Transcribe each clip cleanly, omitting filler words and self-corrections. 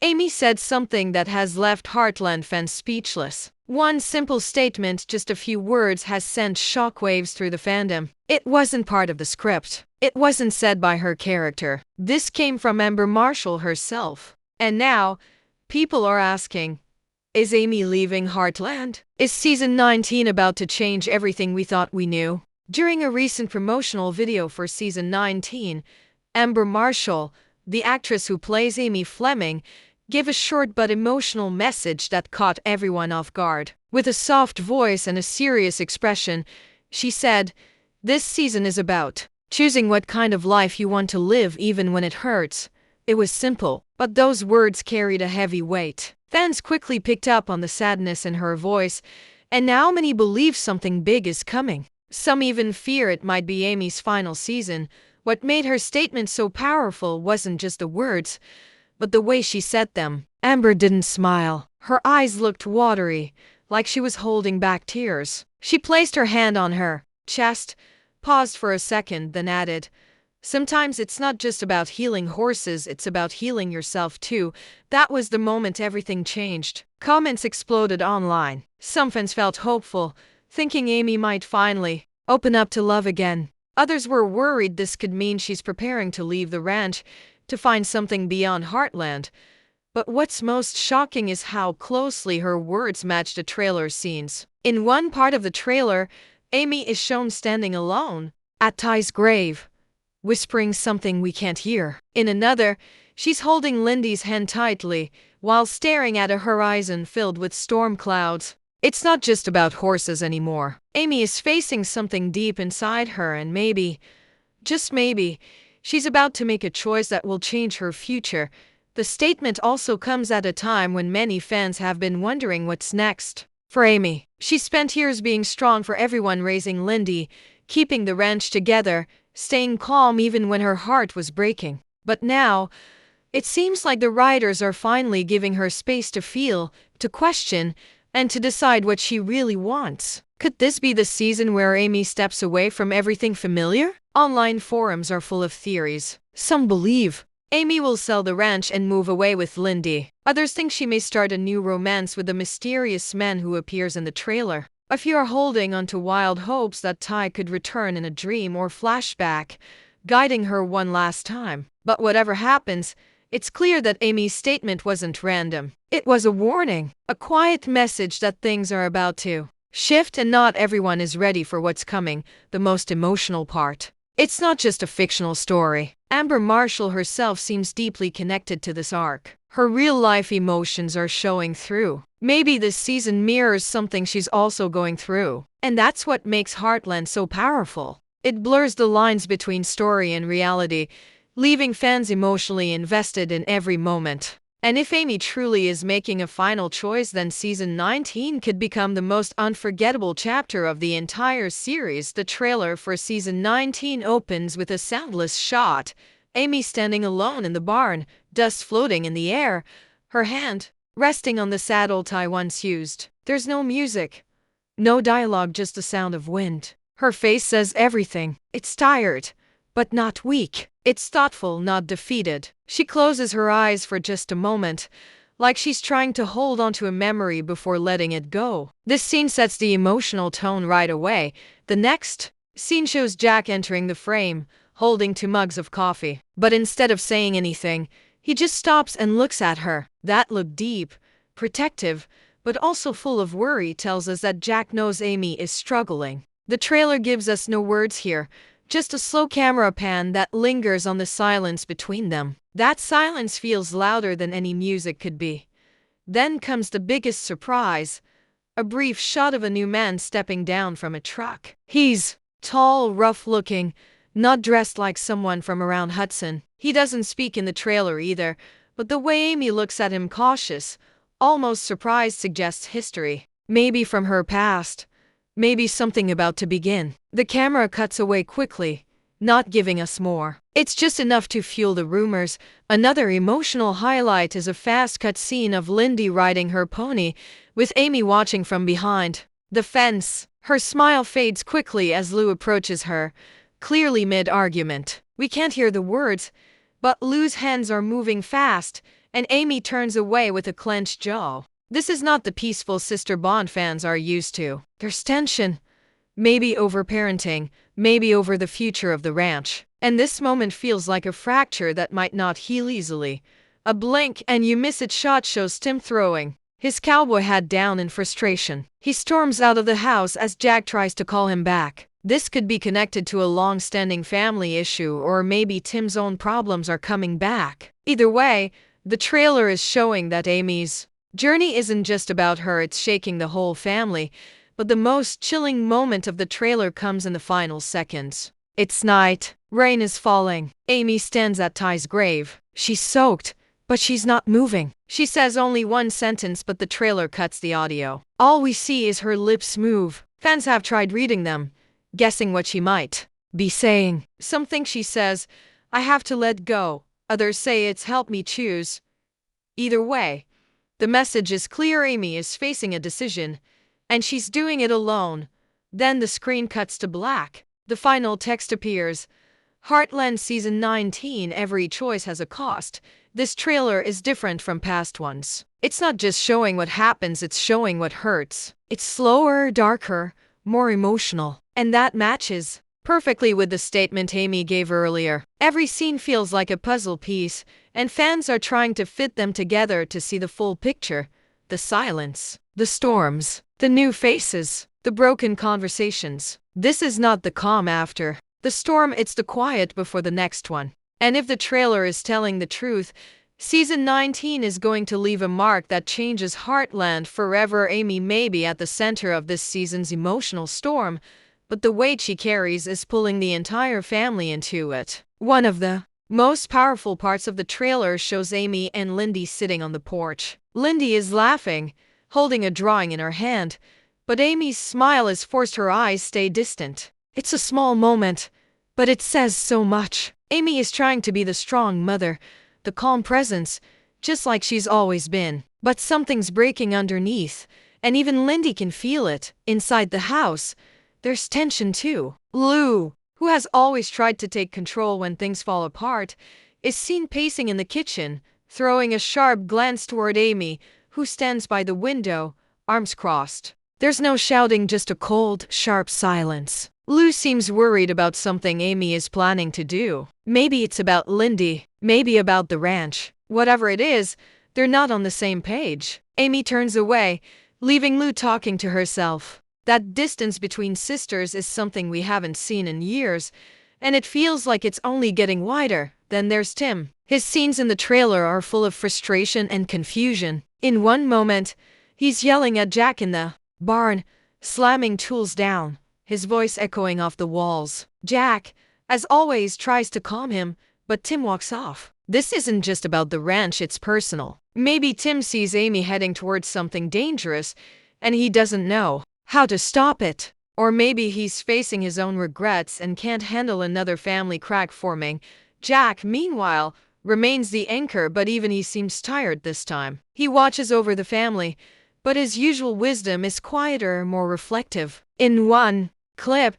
Amy said something that has left Heartland fans speechless. One simple statement, just a few words, has sent shockwaves through the fandom. It wasn't part of the script. It wasn't said by her character. This came from Amber Marshall herself. And now, people are asking, is Amy leaving Heartland? Is season 19 about to change everything we thought we knew? During a recent promotional video for season 19, Amber Marshall, the actress who plays Amy Fleming, gave a short but emotional message that caught everyone off guard. With a soft voice and a serious expression, she said, "This season is about choosing what kind of life you want to live even when it hurts." It was simple, but those words carried a heavy weight. Fans quickly picked up on the sadness in her voice, and now many believe something big is coming. Some even fear it might be Amy's final season. What made her statement so powerful wasn't just the words, but the way she said them. Amber didn't smile. Her eyes looked watery, like she was holding back tears. She placed her hand on her chest, paused for a second, then added, "Sometimes it's not just about healing horses, it's about healing yourself too." That was the moment everything changed. Comments exploded online. Some fans felt hopeful, thinking Amy might finally open up to love again. Others were worried this could mean she's preparing to leave the ranch, to find something beyond Heartland. But what's most shocking is how closely her words match the trailer scenes. In one part of the trailer, Amy is shown standing alone at Ty's grave, whispering something we can't hear. In another, she's holding Lindy's hand tightly while staring at a horizon filled with storm clouds. It's not just about horses anymore. Amy is facing something deep inside her, and maybe, just maybe, she's about to make a choice that will change her future. The statement also comes at a time when many fans have been wondering what's next for Amy. She spent years being strong for everyone, raising Lindy, keeping the ranch together, staying calm even when her heart was breaking. But now, it seems like the writers are finally giving her space to feel, to question, and to decide what she really wants. Could this be the season where Amy steps away from everything familiar? Online forums are full of theories. Some believe Amy will sell the ranch and move away with Lindy. Others think she may start a new romance with the mysterious man who appears in the trailer. A few are holding on to wild hopes that Ty could return in a dream or flashback, guiding her one last time. But whatever happens, it's clear that Amy's statement wasn't random. It was a warning, a quiet message that things are about to shift, and not everyone is ready for what's coming. The most emotional part. It's not just a fictional story. Amber Marshall herself seems deeply connected to this arc. Her real-life emotions are showing through. Maybe this season mirrors something she's also going through. And that's what makes Heartland so powerful. It blurs the lines between story and reality, leaving fans emotionally invested in every moment. And if Amy truly is making a final choice, then season 19 could become the most unforgettable chapter of the entire series. The trailer for season 19 opens with a soundless shot. Amy standing alone in the barn, dust floating in the air, her hand resting on the saddle Ty once used. There's no music, no dialogue, just the sound of wind. Her face says everything. It's tired, but not weak. It's thoughtful, not defeated. She closes her eyes for just a moment, like she's trying to hold onto a memory before letting it go. This scene sets the emotional tone right away. The next scene shows Jack entering the frame, holding 2 mugs of coffee. But instead of saying anything, he just stops and looks at her. That look, deep, protective, but also full of worry, tells us that Jack knows Amy is struggling. The trailer gives us no words here, just a slow camera pan that lingers on the silence between them. That silence feels louder than any music could be. Then comes the biggest surprise, a brief shot of a new man stepping down from a truck. He's tall, rough-looking, not dressed like someone from around Hudson. He doesn't speak in the trailer either, but the way Amy looks at him, cautious, almost surprised, suggests history. Maybe from her past. Maybe something about to begin. The camera cuts away quickly, not giving us more. It's just enough to fuel the rumors. Another emotional highlight is a fast-cut scene of Lindy riding her pony, with Amy watching from behind the fence. Her smile fades quickly as Lou approaches her, clearly mid-argument. We can't hear the words, but Lou's hands are moving fast, and Amy turns away with a clenched jaw. This is not the peaceful sister bond fans are used to. There's tension, maybe over parenting, maybe over the future of the ranch. And this moment feels like a fracture that might not heal easily. A blink and you miss it shot shows Tim throwing his cowboy hat down in frustration. He storms out of the house as Jack tries to call him back. This could be connected to a long-standing family issue, or maybe Tim's own problems are coming back. Either way, the trailer is showing that Amy's journey isn't just about her, it's shaking the whole family. But the most chilling moment of the trailer comes in the final seconds. It's night. Rain is falling. Amy stands at Ty's grave. She's soaked, but she's not moving. She says only one sentence, but the trailer cuts the audio. All we see is her lips move. Fans have tried reading them, guessing what she might be saying. Some think she says, "I have to let go." Others say it's "help me choose." Either way, the message is clear. Amy is facing a decision, and she's doing it alone. Then the screen cuts to black. The final text appears. Heartland Season 19. Every choice has a cost. This trailer is different from past ones. It's not just showing what happens, it's showing what hurts. It's slower, darker, more emotional. And that matches perfectly with the statement Amy gave earlier. Every scene feels like a puzzle piece, and fans are trying to fit them together to see the full picture. The silence, the storms, the new faces, the broken conversations. This is not the calm after the storm, it's the quiet before the next one. And if the trailer is telling the truth, Season 19 is going to leave a mark that changes Heartland forever. Amy may be at the center of this season's emotional storm, but the weight she carries is pulling the entire family into it. One of the most powerful parts of the trailer shows Amy and Lindy sitting on the porch. Lindy is laughing, holding a drawing in her hand, but Amy's smile has forced her eyes stay distant. It's a small moment, but it says so much. Amy is trying to be the strong mother, the calm presence, just like she's always been. But something's breaking underneath, and even Lindy can feel it. Inside the house, there's tension too. Lou, who has always tried to take control when things fall apart, is seen pacing in the kitchen, throwing a sharp glance toward Amy, who stands by the window, arms crossed. There's no shouting, just a cold, sharp silence. Lou seems worried about something Amy is planning to do. Maybe it's about Lindy, maybe about the ranch. Whatever it is, they're not on the same page. Amy turns away, leaving Lou talking to herself. That distance between sisters is something we haven't seen in years, and it feels like it's only getting wider. Then there's Tim. His scenes in the trailer are full of frustration and confusion. In one moment, he's yelling at Jack in the barn, slamming tools down, his voice echoing off the walls. Jack, as always, tries to calm him, but Tim walks off. This isn't just about the ranch, it's personal. Maybe Tim sees Amy heading towards something dangerous, and he doesn't know how to stop it. Or maybe he's facing his own regrets and can't handle another family crack forming. Jack, meanwhile, remains the anchor, but even he seems tired this time. He watches over the family, but his usual wisdom is quieter, more reflective. In one clip,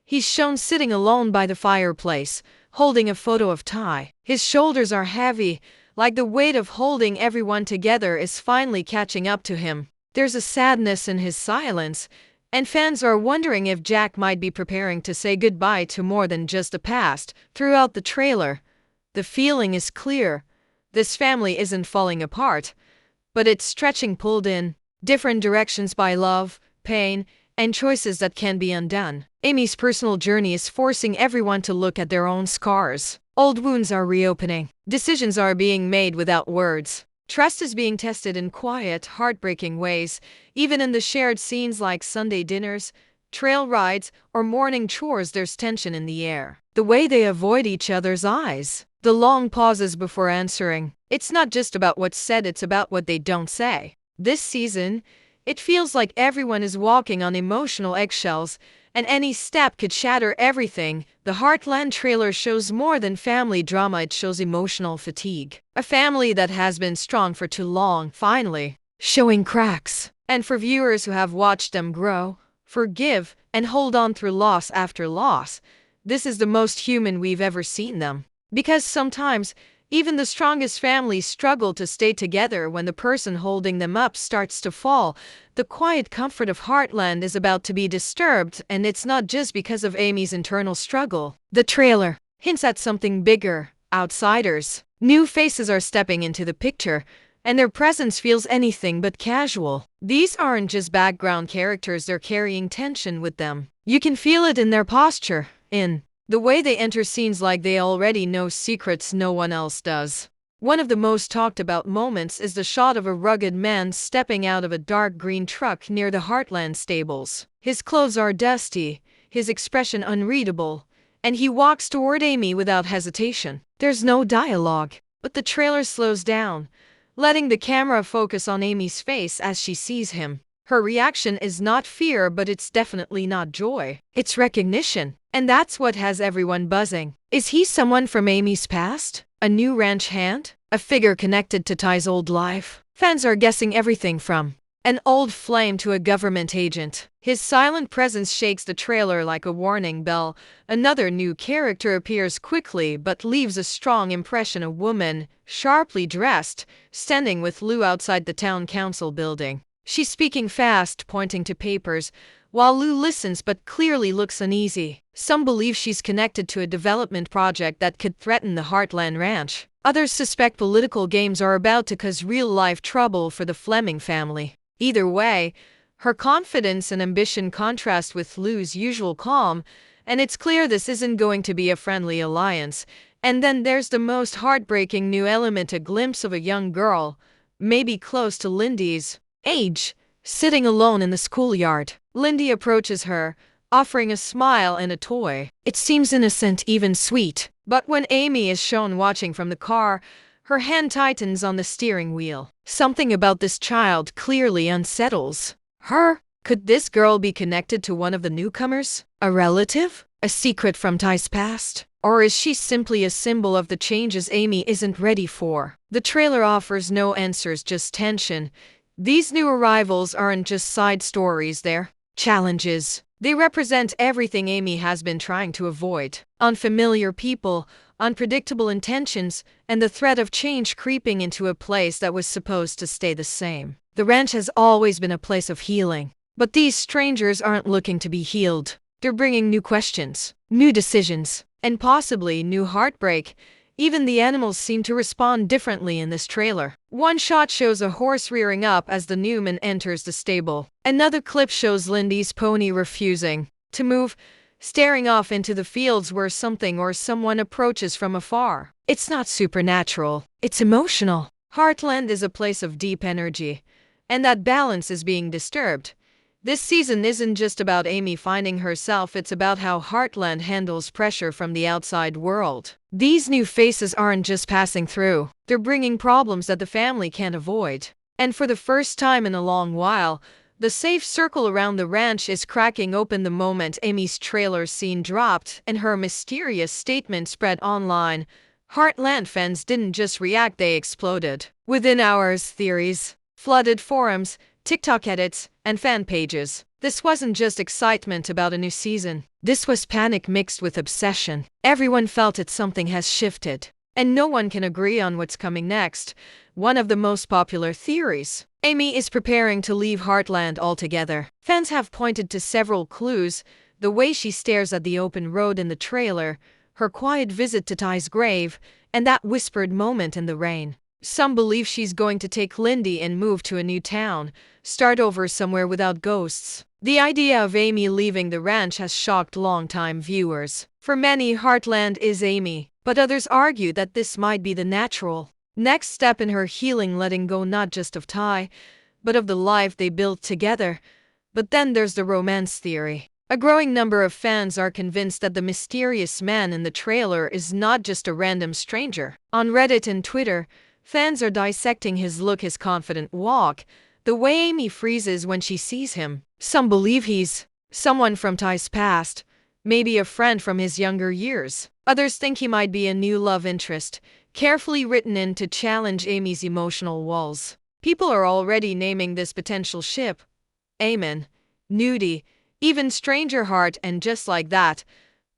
he's shown sitting alone by the fireplace, holding a photo of Ty. His shoulders are heavy, like the weight of holding everyone together is finally catching up to him. There's a sadness in his silence, and fans are wondering if Jack might be preparing to say goodbye to more than just the past. Throughout the trailer, the feeling is clear. This family isn't falling apart, but it's stretching, pulled in different directions by love, pain, and choices that can be undone. Amy's personal journey is forcing everyone to look at their own scars. Old wounds are reopening. Decisions are being made without words. Trust is being tested in quiet, heartbreaking ways, even in the shared scenes like Sunday dinners, trail rides, or morning chores. There's tension in the air. The way they avoid each other's eyes, the long pauses before answering. It's not just about what's said, it's about what they don't say. This season, it feels like everyone is walking on emotional eggshells, and any step could shatter everything. The Heartland trailer shows more than family drama, it shows emotional fatigue. A family that has been strong for too long, finally showing cracks. And for viewers who have watched them grow, forgive, and hold on through loss after loss, this is the most human we've ever seen them. Because sometimes, Even the strongest families struggle to stay together when the person holding them up starts to fall. The quiet comfort of Heartland is about to be disturbed, and it's not just because of Amy's internal struggle. The trailer hints at something bigger: outsiders. New faces are stepping into the picture, and their presence feels anything but casual. These aren't just background characters, they're carrying tension with them. You can feel it in their posture, in the way they enter scenes like they already know secrets no one else does. One of the most talked about moments is the shot of a rugged man stepping out of a dark green truck near the Heartland stables. His clothes are dusty, his expression unreadable, and he walks toward Amy without hesitation. There's no dialogue, but the trailer slows down, letting the camera focus on Amy's face as she sees him. Her reaction is not fear, but it's definitely not joy. It's recognition. And that's what has everyone buzzing. Is he someone from Amy's past? A new ranch hand? A figure connected to Ty's old life? Fans are guessing everything from an old flame to a government agent. His silent presence shakes the trailer like a warning bell. Another new character appears quickly but leaves a strong impression: a woman, sharply dressed, standing with Lou outside the town council building. She's speaking fast, pointing to papers, while Lou listens but clearly looks uneasy. Some believe she's connected to a development project that could threaten the Heartland Ranch. Others suspect political games are about to cause real-life trouble for the Fleming family. Either way, her confidence and ambition contrast with Lou's usual calm, and it's clear this isn't going to be a friendly alliance. And then there's the most heartbreaking new element: a glimpse of a young girl, maybe close to Lindy's age, sitting alone in the schoolyard. Lindy approaches her, offering a smile and a toy. It seems innocent, even sweet. But when Amy is shown watching from the car, her hand tightens on the steering wheel. Something about this child clearly unsettles her. Could this girl be connected to one of the newcomers? A relative? A secret from Ty's past? Or is she simply a symbol of the changes Amy isn't ready for? The trailer offers no answers, just tension. These new arrivals aren't just side stories, they're challenges. They represent everything Amy has been trying to avoid: unfamiliar people, unpredictable intentions, and the threat of change creeping into a place that was supposed to stay the same. The ranch has always been a place of healing, but these strangers aren't looking to be healed. They're bringing new questions, new decisions, and possibly new heartbreak. Even the animals seem to respond differently in this trailer. One shot shows a horse rearing up as the new man enters the stable. Another clip shows Lindy's pony refusing to move, staring off into the fields where something or someone approaches from afar. It's not supernatural, it's emotional. Heartland is a place of deep energy, and that balance is being disturbed. This season isn't just about Amy finding herself, it's about how Heartland handles pressure from the outside world. These new faces aren't just passing through, they're bringing problems that the family can't avoid. And for the first time in a long while, the safe circle around the ranch is cracking open. The moment Amy's trailer scene dropped and her mysterious statement spread online, Heartland fans didn't just react, they exploded. Within hours, theories flooded forums, TikTok edits, and fan pages. This wasn't just excitement about a new season. This was panic mixed with obsession. Everyone felt it, something has shifted, and no one can agree on what's coming next. One of the most popular theories: Amy is preparing to leave Heartland altogether. Fans have pointed to several clues: the way she stares at the open road in the trailer, her quiet visit to Ty's grave, and that whispered moment in the rain. Some believe she's going to take Lindy and move to a new town, start over somewhere without ghosts. The idea of Amy leaving the ranch has shocked longtime viewers. For many, Heartland is Amy, but others argue that this might be the natural next step in her healing, letting go not just of Ty, but of the life they built together. But then there's the romance theory. A growing number of fans are convinced that the mysterious man in the trailer is not just a random stranger. On Reddit and Twitter, fans are dissecting his look, his confident walk, the way Amy freezes when she sees him. Some believe he's someone from Ty's past, maybe a friend from his younger years. Others think he might be a new love interest, carefully written in to challenge Amy's emotional walls. People are already naming this potential ship: Amen, Nudie, even Stranger Heart. And just like that,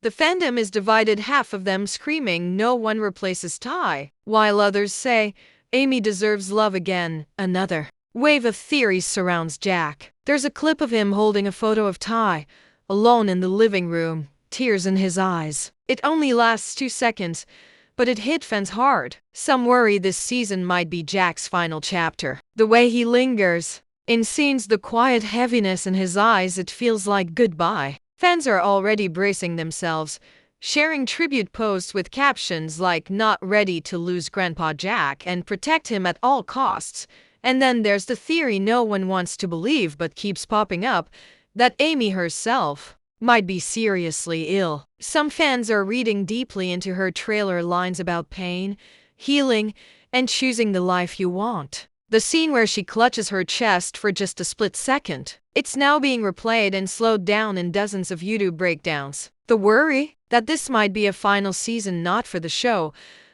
The fandom is divided, half of them screaming no one replaces Ty, while others say Amy deserves love again. Another wave of theories surrounds Jack. There's a clip of him holding a photo of Ty, alone in the living room, tears in his eyes. It only lasts 2 seconds, but it hit fans hard. Some worry this season might be Jack's final chapter. The way he lingers in scenes, the quiet heaviness in his eyes, it feels like goodbye. Fans are already bracing themselves, sharing tribute posts with captions like "Not ready to lose Grandpa Jack" and "Protect him at all costs." And then there's the theory no one wants to believe but keeps popping up, that Amy herself might be seriously ill. Some fans are reading deeply into her trailer lines about pain, healing, and choosing the life you want. The scene where she clutches her chest for just a split second, it's now being replayed and slowed down in dozens of YouTube breakdowns. The worry that this might be a final season not for the show,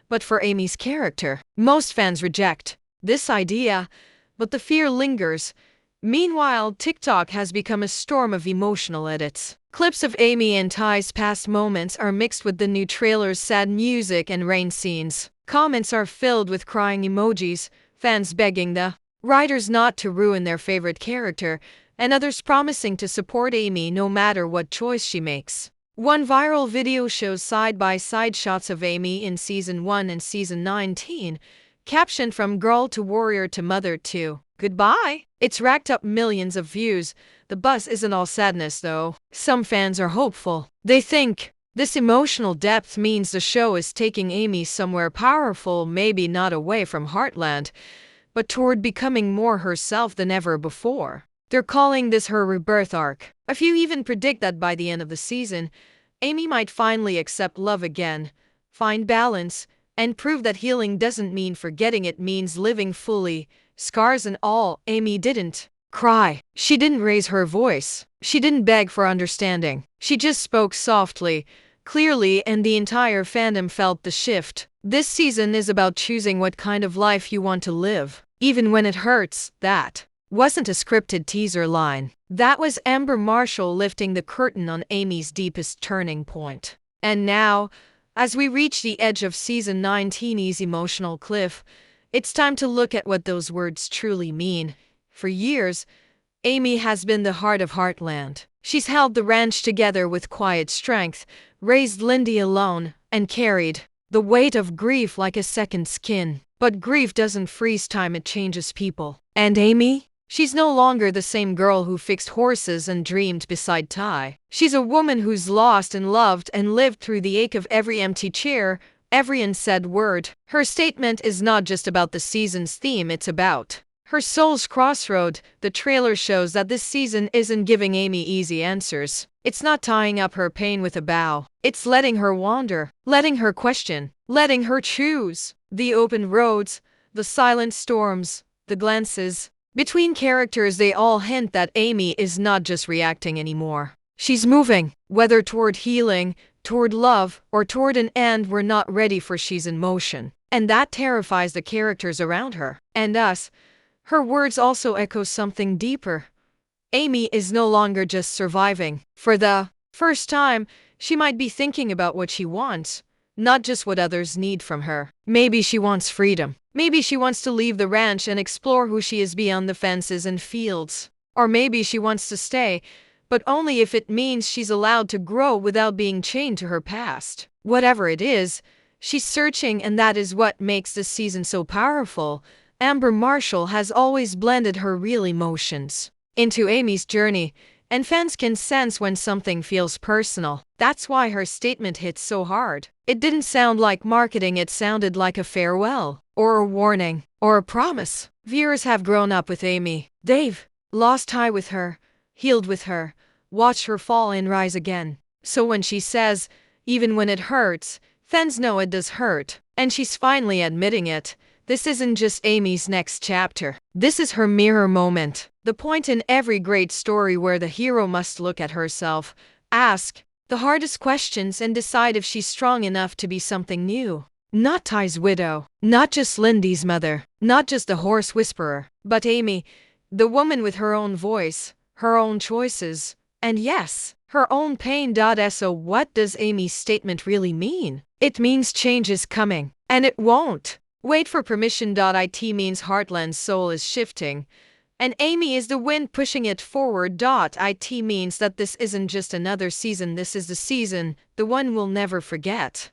but for Amy's character. Most fans reject this idea, but the fear lingers. Meanwhile, TikTok has become a storm of emotional edits. Clips of Amy and Ty's past moments are mixed with the new trailer's sad music and rain scenes. Comments are filled with crying emojis, fans begging the writers not to ruin their favorite character, and others promising to support Amy no matter what choice she makes. One viral video shows side-by-side shots of Amy in Season 1 and Season 19, captioned "From girl to warrior to mother to goodbye." It's racked up millions of views. The buzz isn't all sadness, though. Some fans are hopeful. They think this emotional depth means the show is taking Amy somewhere powerful, maybe not away from Heartland, but toward becoming more herself than ever before. They're calling this her rebirth arc. A few even predict that by the end of the season, Amy might finally accept love again, find balance, and prove that healing doesn't mean forgetting, it means living fully. Scars and all, Amy didn't cry. She didn't raise her voice. She didn't beg for understanding. She just spoke softly, clearly, and the entire fandom felt the shift. This season is about choosing what kind of life you want to live, even when it hurts. That wasn't a scripted teaser line. That was Amber Marshall lifting the curtain on Amy's deepest turning point. And now, as we reach the edge of Season 19's emotional cliff, it's time to look at what those words truly mean. For years, Amy has been the heart of Heartland. She's held the ranch together with quiet strength, raised Lindy alone, and carried the weight of grief like a second skin. But grief doesn't freeze time, it changes people. And Amy? She's no longer the same girl who fixed horses and dreamed beside Ty. She's a woman who's lost and loved and lived through the ache of every empty chair, every unsaid word. Her statement is not just about the season's theme, it's about her soul's crossroad. The trailer shows that this season isn't giving Amy easy answers. It's not tying up her pain with a bow. It's letting her wander, letting her question, letting her choose. The open roads, the silent storms, the glances between characters, they all hint that Amy is not just reacting anymore. She's moving, whether toward healing, toward love, or toward an end we're not ready for. She's in motion. And that terrifies the characters around her. And us. Her words also echo something deeper. Amy is no longer just surviving. For the first time, she might be thinking about what she wants, not just what others need from her. Maybe she wants freedom. Maybe she wants to leave the ranch and explore who she is beyond the fences and fields. Or maybe she wants to stay, but only if it means she's allowed to grow without being chained to her past. Whatever it is, she's searching, and that is what makes this season so powerful. Amber Marshall has always blended her real emotions into Amy's journey, and fans can sense when something feels personal. That's why her statement hits so hard. It didn't sound like marketing, it sounded like a farewell, or a warning, or a promise. Viewers have grown up with Amy. They've lost Ty with her, healed with her, watched her fall and rise again. So when she says, even when it hurts, fans know it does hurt. And she's finally admitting it. This isn't just Amy's next chapter. This is her mirror moment. The point in every great story where the hero must look at herself, ask the hardest questions, and decide if she's strong enough to be something new. Not Ty's widow, not just Lindy's mother, not just the horse whisperer, but Amy, the woman with her own voice, her own choices, and yes, her own pain. So what does Amy's statement really mean? It means change is coming, and it won't wait for permission. It means Heartland's soul is shifting, and Amy is the wind pushing it forward. It means that this isn't just another season, this is the season, the one we'll never forget.